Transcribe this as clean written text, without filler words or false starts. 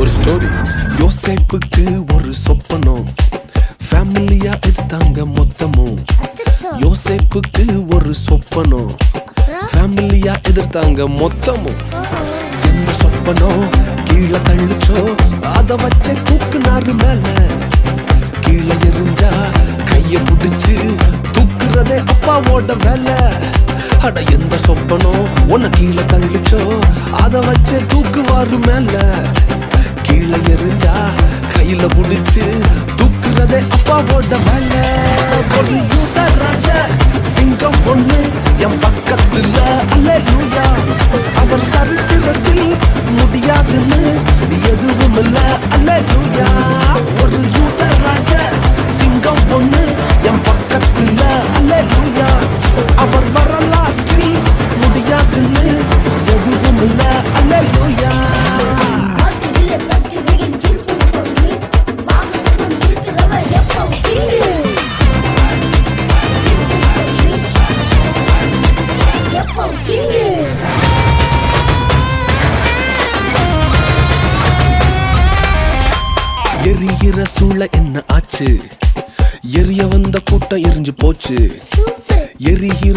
ஒரு ஸ்டோரி. யோசேப்புக்கு ஒரு சொப்பனம், ஃபேமிலியா எடுத்தாங்க மொத்தமும். யோசேப்புக்கு ஒரு சொப்பனம், ஃபேமிலியா எதிர்த்தாங்க மொத்தமும். எந்த சொப்பனம் கீழே தள்ளிச்சோ அத வச்சே தூக்குனாரு மேல. கீழே எரிஞ்சா கைய புடிச்சு தூக்குறதே அப்பாவோட வேலை. அட எந்த சொப்பனம் உன்னை கீழே தள்ளிச்சோ அத வச்சே தூக்குவாரு மேல. கீழே எரிஞ்சா கையில புடிச்சு தூக்குறதே அப்பாவோட வேலை. ஒரு யூத ராஜா சிங்கம் பொண்ணு என் பக்கத்துல அல்லேலூயா. அவர் சரித்திரத்தில் முடியாதுன்னு எதுவும் இல்ல அல்லேலூயா. ஒரு யூத ராஜா சிங்கம் பொண்ணு என் பக்கத்துல அல்லேலூயா. அவர் வரலாற்றில் முடியாதுன்னு எதுவும் இல்ல அல்லேலூயா. எரிகிற சூழ என்ன ஆச்சு? எரிய வந்த கூட்டம் எரிஞ்சு போச்சு. எரிகிற